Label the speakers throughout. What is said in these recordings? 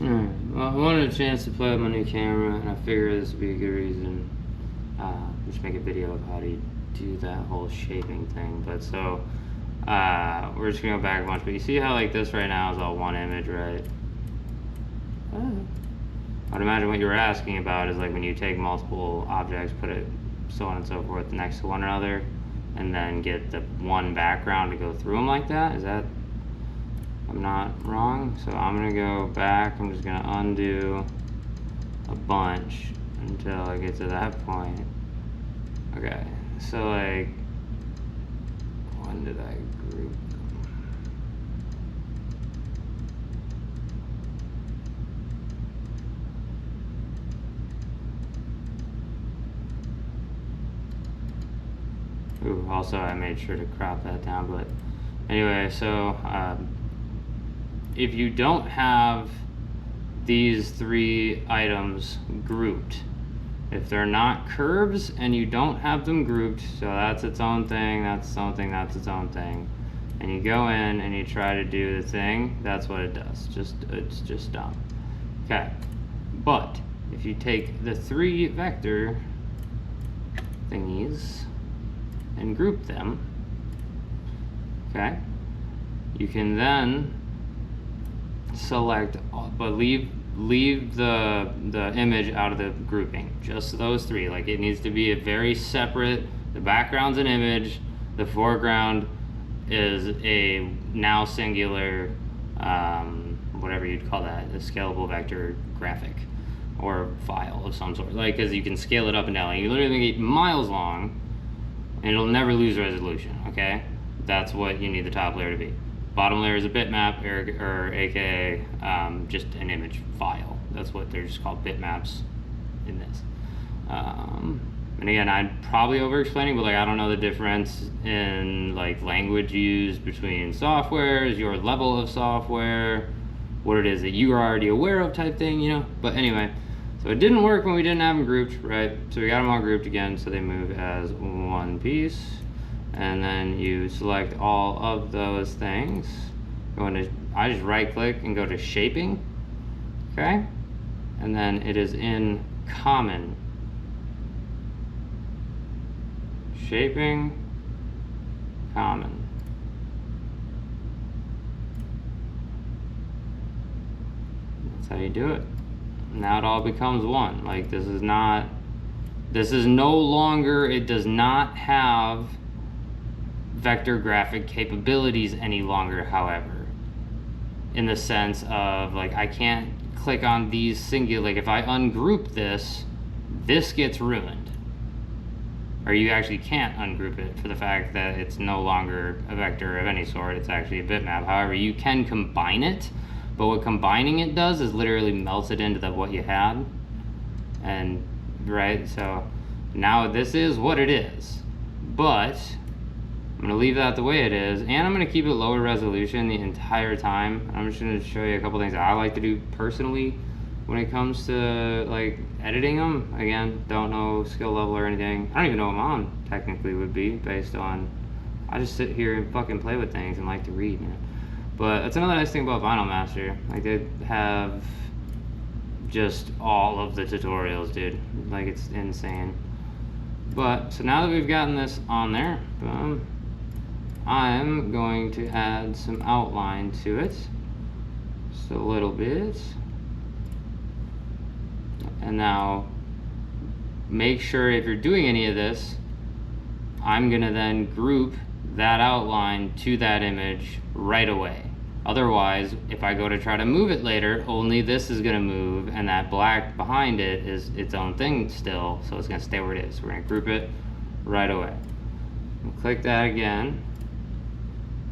Speaker 1: Alright, well, I wanted a chance to play with my new camera, and I figured this would be a good reason. Just make a video of how to do that whole shaping thing. But so, we're just gonna go back a bunch. But you see how like this right now is all one image, right? I'd imagine what you were asking about is like when you take multiple objects, put it so on and so forth next to one another, and then get the one background to go through them like that. Is that? I'm not wrong. So I'm gonna go back. I'm just gonna undo a bunch until I get to that point. Okay, so like, when did I group them? Ooh, also I made sure to crop that down, but anyway, so if you don't have these three items grouped, if they're not curves and you don't have them grouped, so that's its own thing, that's its own thing, that's its own thing, and you go in and you try to do the thing, that's what it does. It's just dumb. Okay, but if you take the three vector thingies and group them, okay, you can then select, but leave the image out of the grouping, just those three. Like, it needs to be a very separate, the background's an image, the foreground is a now singular, whatever you'd call that, a scalable vector graphic or file of some sort, like, because you can scale it up and down. Like, you literally get miles long and it'll never lose resolution. Okay, that's what you need the top layer to be. Bottom layer is a bitmap, or aka just an image file. That's what they're just called, bitmaps in this. And again, I'm probably over explaining, but like, I don't know the difference in like language used between softwares, your level of software, what it is that you are already aware of type thing, you know? But anyway, so it didn't work when we didn't have them grouped, right? So we got them all grouped again, so they move as one piece. And then you select all of those things. I just right click and go to shaping, okay? And then it is in common. Shaping, common. That's how you do it. Now it all becomes one. Like, this is no longer, it does not have vector graphic capabilities any longer, however, in the sense of like, I can't click on these singular, like if I ungroup this gets ruined, or you actually can't ungroup it for the fact that it's no longer a vector of any sort, it's actually a bitmap. However, you can combine it, but what combining it does is literally melts it into what you had, and right, so now this is what it is, but I'm gonna leave that the way it is, and I'm gonna keep it lower resolution the entire time. I'm just gonna show you a couple things that I like to do personally when it comes to like editing them. Again, don't know skill level or anything. I don't even know what mine technically would be based on, I just sit here and fucking play with things and like to read, man. But that's another nice thing about Vinyl Master. Like, they have just all of the tutorials, dude. Like, it's insane. But so now that we've gotten this on there, boom, I'm going to add some outline to it, just a little bit. And now make sure if you're doing any of this, I'm gonna then group that outline to that image right away. Otherwise, if I go to try to move it later, only this is gonna move, and that black behind it is its own thing still, so it's gonna stay where it is. So we're gonna group it right away. We'll click that again.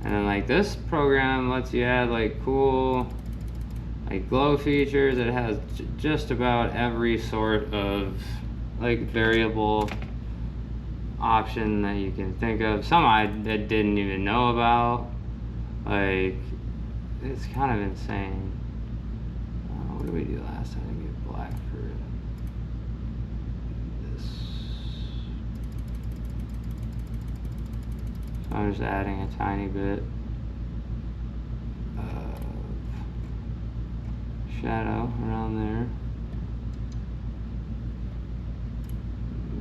Speaker 1: And then like, this program lets you add like cool like glow features. It has just about every sort of like variable option that you can think of. Some I didn't even know about. Like, it's kind of insane. What did we do last time to get black for this? So I'm just adding a tiny bit of shadow around there.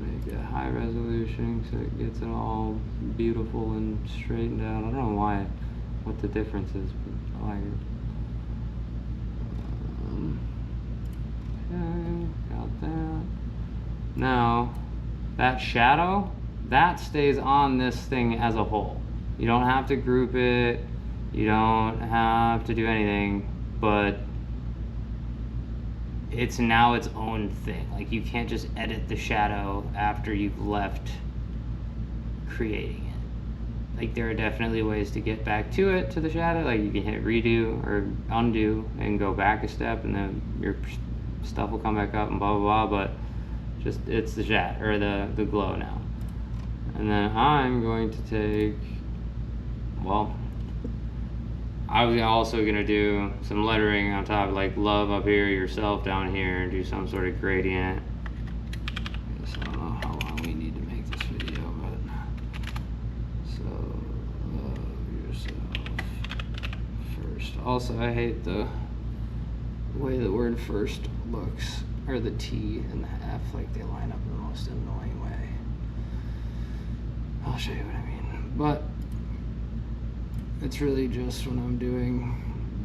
Speaker 1: Make it high resolution so it gets it all beautiful and straightened out. I don't know what the difference is, but I like it. Okay, got that. Now, that shadow, that stays on this thing as a whole. You don't have to group it, you don't have to do anything, but it's now its own thing. Like, you can't just edit the shadow after you've left creating it. Like, there are definitely ways to get back to it, to the shadow. Like, you can hit redo or undo and go back a step, and then your stuff will come back up and blah blah blah, but just it's the shadow or the glow now. And then I'm going to take, well, I was also gonna do some lettering on top, like love up here, yourself down here, and do some sort of gradient. I guess I don't know how long we need to make this video, but so love yourself first. Also, I hate the way the word first looks, or the T and the F, like they line up in the most annoying way. I'll show you what I mean. But it's really just when I'm doing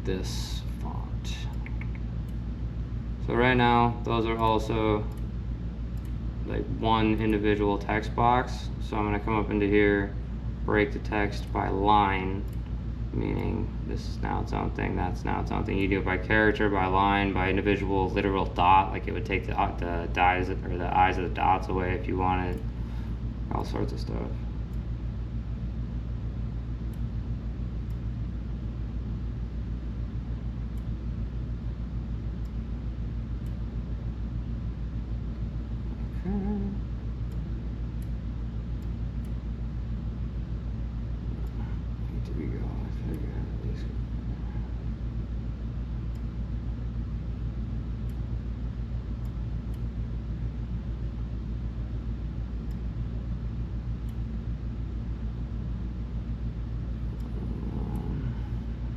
Speaker 1: this font. So right now, those are also like one individual text box. So I'm gonna come up into here, break the text by line, meaning this is now its own thing, that's now its own thing. You do it by character, by line, by individual literal dot, like it would take the eyes or the eyes of the dots away if you wanted, all sorts of stuff.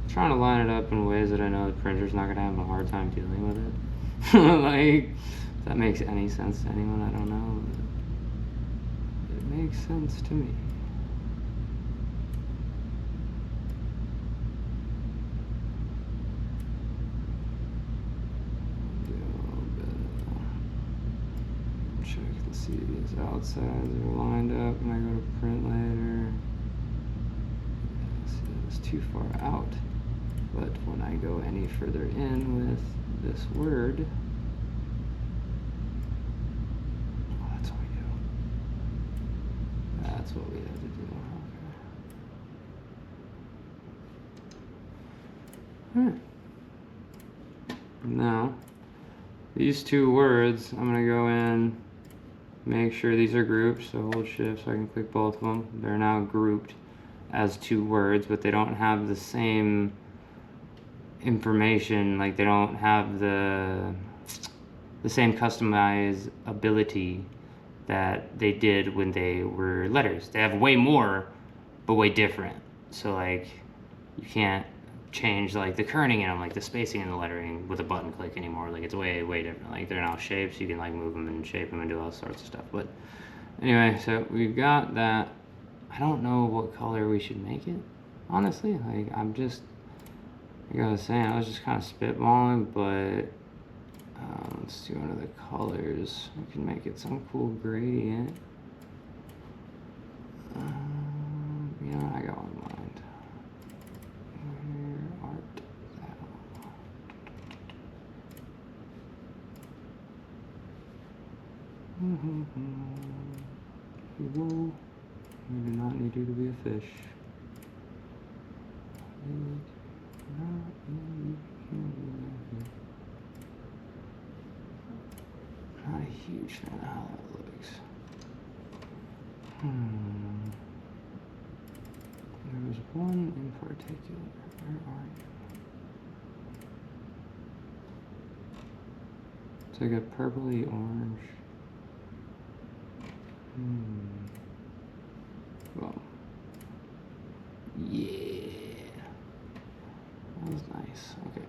Speaker 1: Trying to line it up in ways that I know the printer's not gonna have a hard time dealing with it. Like, if that makes any sense to anyone, I don't know. But it makes sense to me. Check to see if these outsides are lined up when I go to print later. See, that was too far out. But when I go any further in with this word, oh, that's what we do. That's what we have to do. Okay. Now, these two words, I'm gonna go in, make sure these are grouped, so hold shift so I can click both of them. They're now grouped as two words, but they don't have the same information, like they don't have the same customizability that they did when they were letters. They have way more, but way different. So like, you can't change like the kerning in them, like the spacing in the lettering with a button click anymore. Like it's way different. Like they're now shapes, you can like move them and shape them and do all sorts of stuff. But anyway, so we've got that. I don't know what color we should make it, honestly. Like like I was saying, I was just kind of spitballing, but let's do one of the colors. We can make it some cool gradient. You know, I got one in mind. Art. Whoa. We do not need you to be a fish. Not a huge fan of how that looks. There was one in particular. Where are you? It's like a purpley orange. Well, yeah. That was nice. Okay.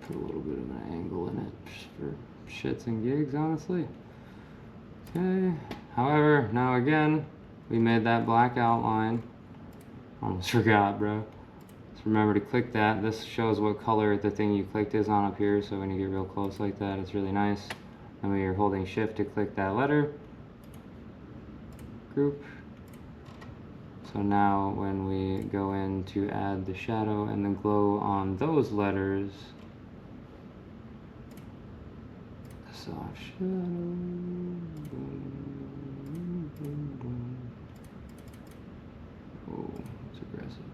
Speaker 1: put a little bit of an angle in it just for shits and gigs, honestly. Okay, however, now again, we made that black outline. Almost forgot, bro. Just remember to click that. This shows what color the thing you clicked is on up here, so when you get real close like that, it's really nice. And when you're holding shift to click that letter, group. So now when we go in to add the shadow and the glow on those letters, soft shadow. Oh, it's aggressive.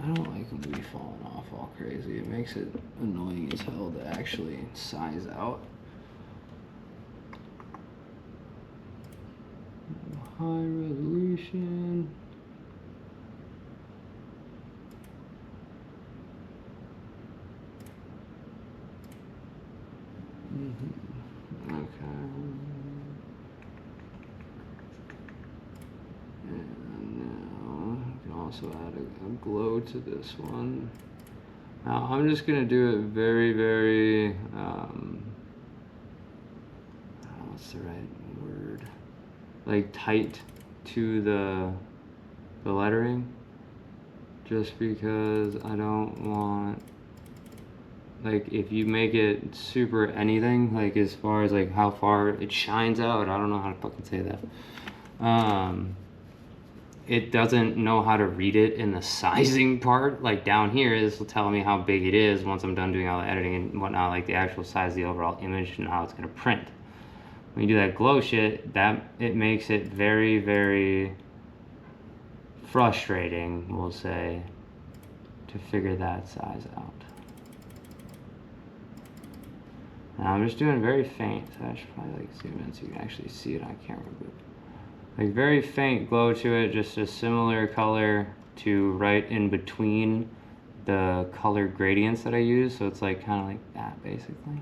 Speaker 1: I don't like them to be falling off all crazy. It makes it annoying as hell to actually size out. High resolution. Okay. And now you can also add a glow to this one. Now I'm just gonna do it very, very, what's the right word? Like tight to the lettering, just because I don't want, like, if you make it super anything, like as far as like how far it shines out, I don't know how to fucking say that. It doesn't know how to read it in the sizing part. Like down here, this will tell me how big it is once I'm done doing all the editing and whatnot, like the actual size of the overall image and how it's gonna print. When you do that glow shit, it makes it very, very frustrating, we'll say, to figure that size out. Now I'm just doing very faint, so I should probably like zoom in so you can actually see it on camera. But like very faint glow to it, just a similar color to right in between the color gradients that I use. So it's like kind of like that basically.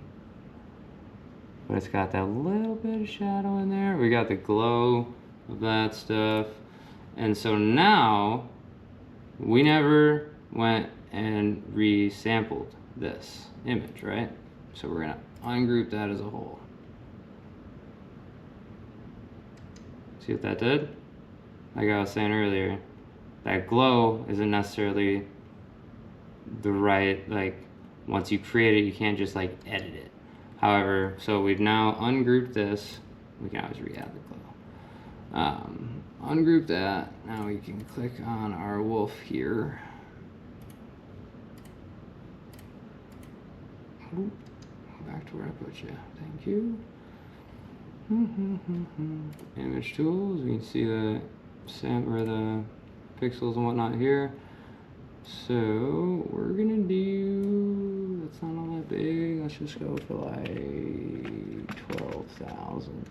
Speaker 1: But it's got that little bit of shadow in there. We got the glow of that stuff. And so now we never went and resampled this image, right? So we're gonna ungroup that as a whole. See what that did? Like I was saying earlier, that glow isn't necessarily the right, like, once you create it, you can't just like edit it. However, so we've now ungrouped this. We can always re-add the glow. Ungroup that. Now we can click on our wolf here. Ooh, back to where I put you. Thank you. Image tools. We can see the the pixels and whatnot here. So we're gonna do, that's not all that big. Let's just go for like 12,000.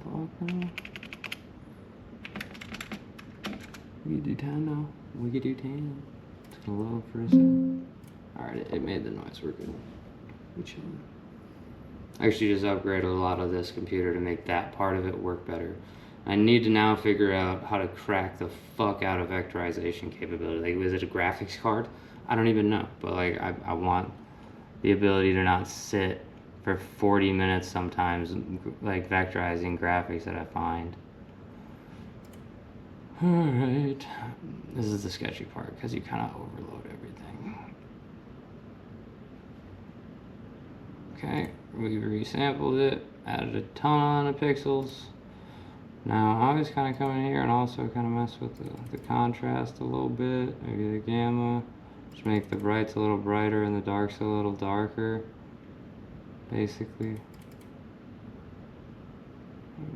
Speaker 1: Fuck no. We could do 10 now. We could do 10. It's gonna load for a second. Alright, it made the noise. We're good. We're chilling. I actually just upgraded a lot of this computer to make that part of it work better. I need to now figure out how to crack the fuck out of vectorization capability. Like, is it a graphics card? I don't even know. But like, I want the ability to not sit for 40 minutes sometimes, like vectorizing graphics that I find. Alright, this is the sketchy part because you kind of overload everything. Okay, we resampled it, added a ton of pixels. Now I was kind of come in here and also kind of mess with the contrast a little bit, maybe the gamma, just make the brights a little brighter and the darks a little darker, basically.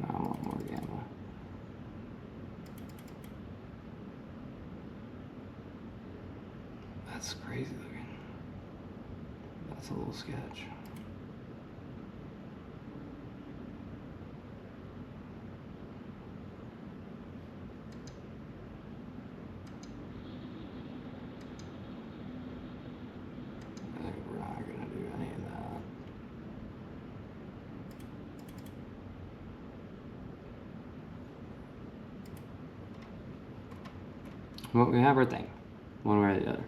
Speaker 1: Now I want more gamma. That's crazy looking. That's a little sketch. We're not gonna do any of that. Well, we have our thing, one way or the other.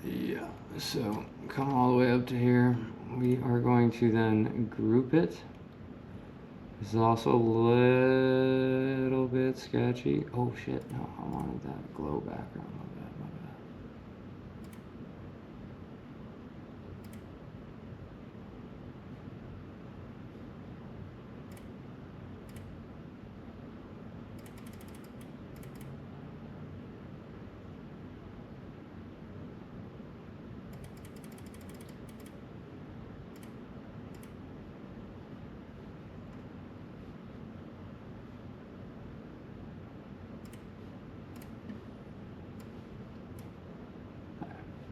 Speaker 1: Yeah, so come all the way up to here. We are going to then group it. This is also a little bit sketchy. Oh shit, no, I wanted that glow background. My bad, my bad.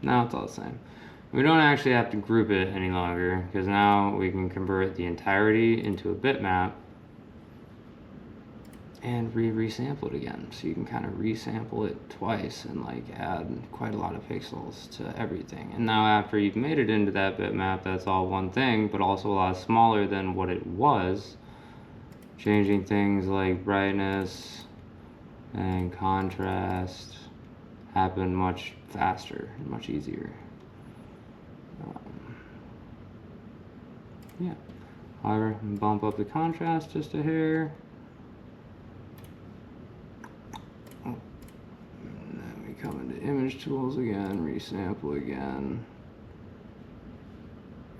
Speaker 1: Now it's all the same. We don't actually have to group it any longer because now we can convert the entirety into a bitmap and resample it again. So you can kind of resample it twice and like add quite a lot of pixels to everything. And now after you've made it into that bitmap, that's all one thing, but also a lot smaller than what it was. Changing things like brightness and contrast happen much faster and much easier. Yeah. However, bump up the contrast just a hair. Oh. And then we come into image tools again, resample again.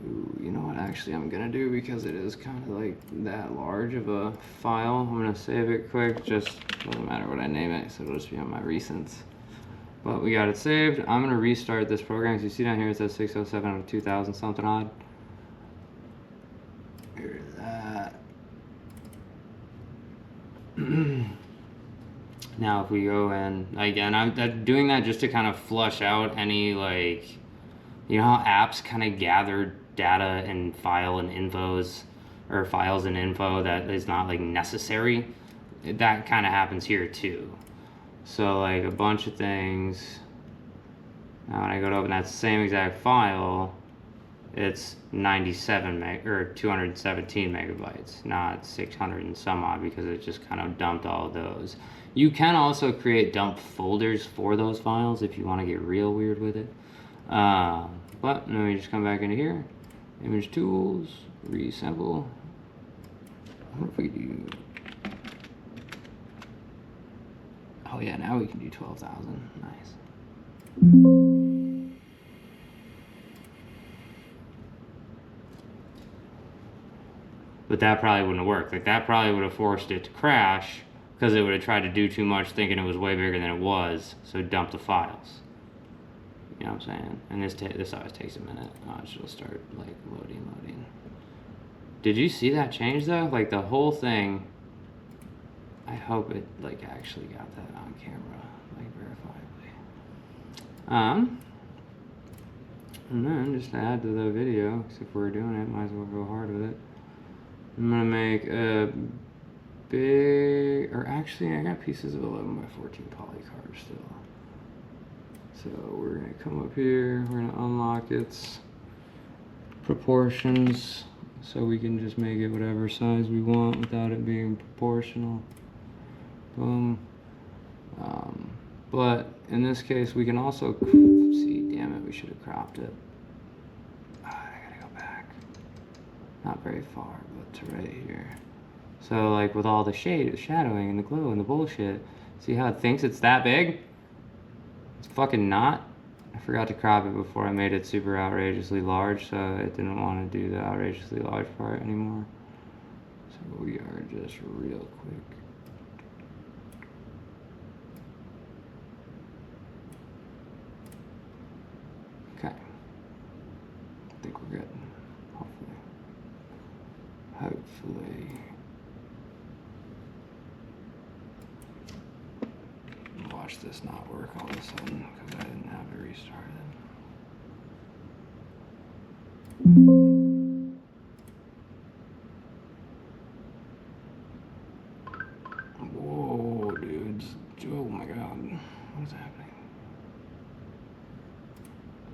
Speaker 1: Ooh, you know what actually I'm gonna do, because it is kind of like that large of a file, I'm gonna save it quick, just doesn't matter what I name it, so it'll just be on my recents. But we got it saved. I'm gonna restart this program. As you see down here, it says 607 out of 2000 something odd. Here's that. Now if we go in, again, I'm doing that just to kind of flush out any, like, you know how apps kind of gather data and file and infos, or files and info that is not like necessary? That kind of happens here too. So like a bunch of things. Now when I go to open that same exact file, it's 97 meg or 217 megabytes, not 600 and some odd, because it just kind of dumped all of those. You can also create dump folders for those files if you want to get real weird with it. But then we just come back into here, image tools, reassemble. I wonder if we do. Oh yeah, now we can do 12,000. Nice. But that probably wouldn't have worked. Like that probably would have forced it to crash because it would have tried to do too much, thinking it was way bigger than it was. So it dumped the files. You know what I'm saying? And this always takes a minute. Watch, it'll start like loading. Did you see that change though? Like the whole thing. I hope it like actually got that on camera, like verifiably. And then just to add to the video, because if we're doing it, might as well go hard with it. I'm gonna make a big, or actually I got pieces of 11 by 14 polycarb still. So we're gonna come up here, we're gonna unlock its proportions so we can just make it whatever size we want without it being proportional. Boom. But in this case we can also see, damn it, we should have cropped it. I gotta go back. Not very far, but to right here. So like with all the shadowing and the glow and the bullshit, see how it thinks it's that big? It's fucking not. I forgot to crop it before I made it super outrageously large, so it didn't want to do the outrageously large part anymore. So we are just real quick. Okay. I think we're good. Hopefully. Watch this not work all of a sudden because I didn't have it restarted. Whoa, dudes. Oh my god. What is happening?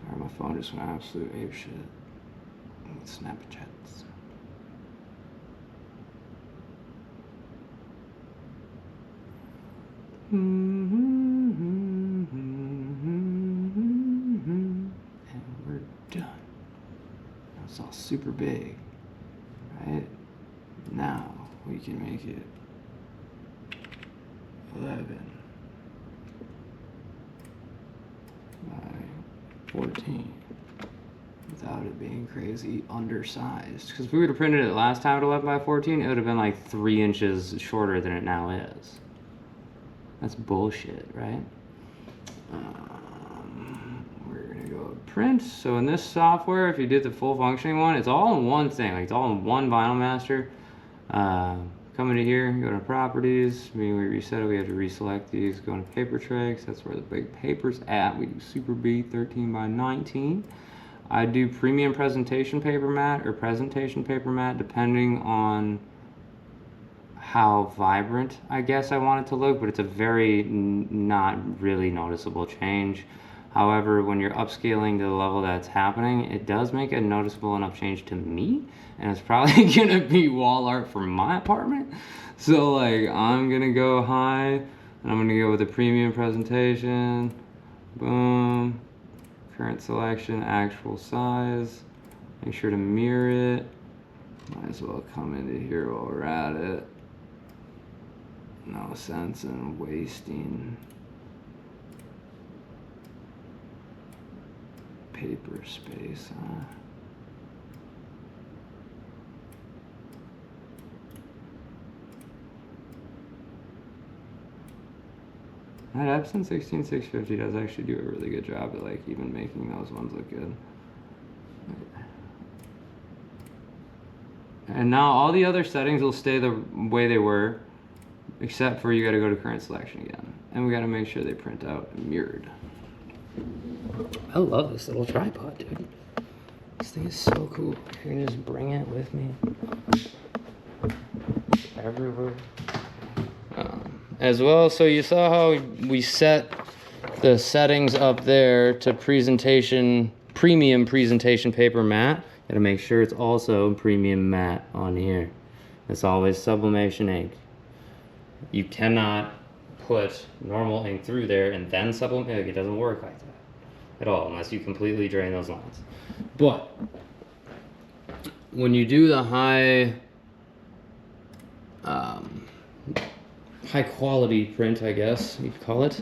Speaker 1: Alright, my phone just went absolute ape shit. Snapchats. super big, right? Now we can make it 11 by 14 without it being crazy undersized. Because if we would have printed it last time at 11 by 14, it would have been like 3 inches shorter than it now is. That's bullshit, right? We're gonna go print. So in this software, if you did the full functioning one, it's all in one thing. Like it's all in one vinyl master. Come into here, go to properties. When we reset it, we have to reselect these. Go into paper tray, 'cause that's where the big paper's at. We do Super B 13 by 19. I do premium presentation paper mat or presentation paper mat, depending on how vibrant I guess I want it to look, but it's a very not really noticeable change. However, when you're upscaling to the level that's happening, it does make a noticeable enough change to me, and it's probably gonna be wall art for my apartment. So like, I'm gonna go high, and I'm gonna go with a premium presentation. Boom. Current selection, actual size. Make sure to mirror it. Might as well come into here while we're at it. No sense in wasting paper space, huh? That Epson 16650 does actually do a really good job at like even making those ones look good. And now all the other settings will stay the way they were, except for you gotta go to current selection again. And we gotta make sure they print out mirrored. I love this little tripod, dude. This thing is so cool. I can just bring it with me everywhere. As well, so you saw how we set the settings up there to presentation, premium presentation paper matte. Gotta make sure it's also premium matte on here. It's always sublimation ink. You cannot put normal ink through there and then sublimate. It doesn't work like that at all unless you completely drain those lines. But when you do the high quality print, I guess you'd call it,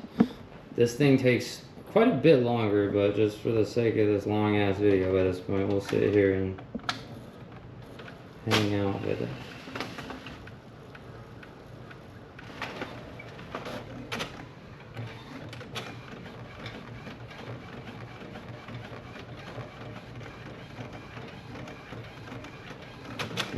Speaker 1: this thing takes quite a bit longer, but just for the sake of this long ass video at this point, we'll sit here and hang out with it.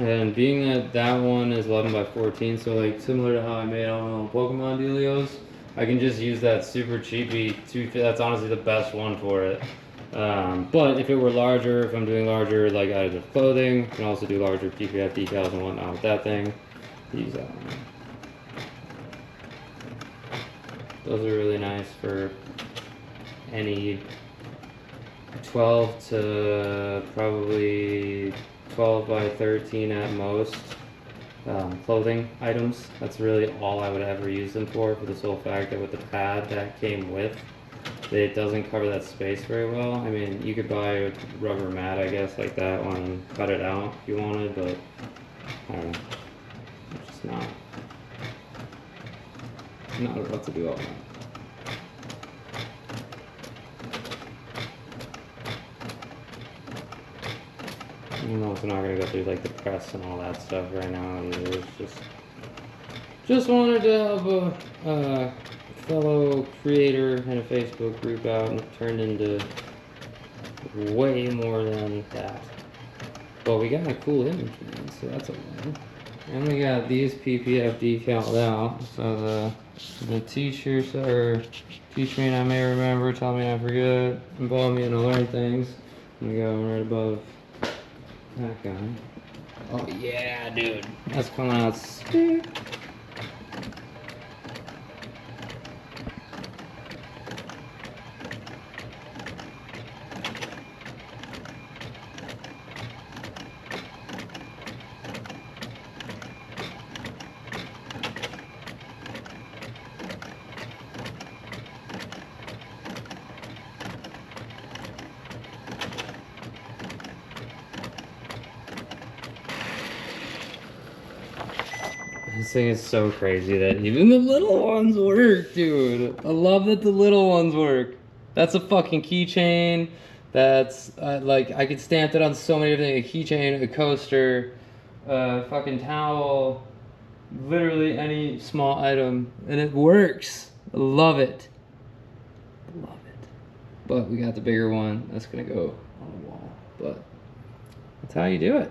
Speaker 1: And being that that one is 11 by 14, so like similar to how I made all my Pokemon dealios, I can just use that super cheapy 250. That's honestly the best one for it. But if it were larger, if I'm doing larger like items of clothing, I can also do larger PPF decals and whatnot with that thing. Use that one. Those are really nice for any 12 to probably 12 by 13 at most clothing items. That's really all I would ever use them for the sole fact that with the pad that came with, it doesn't cover that space very well. I mean, you could buy a rubber mat, I guess, like that one and cut it out if you wanted, but I don't know. It's just not what to do all that. Even though we're not gonna go through like the press and all that stuff right now either. It's just wanted to help a fellow creator in a Facebook group out, and it turned into way more than that. But we got a cool image, man, so that's a win. And we got these PPF decaled out, so the t-shirts are teach me and I may remember, tell me and I forget, involve me in to learn things. And we got one right above that guy. Oh yeah, dude. That's coming out sick. This thing is so crazy that even the little ones work, dude. I love that the little ones work. That's a fucking keychain. That's like, I could stamp it on so many different things. A keychain, a coaster, a fucking towel, literally any small item. And it works. I love it. Love it. But we got the bigger one. That's gonna go on the wall. But that's how you do it.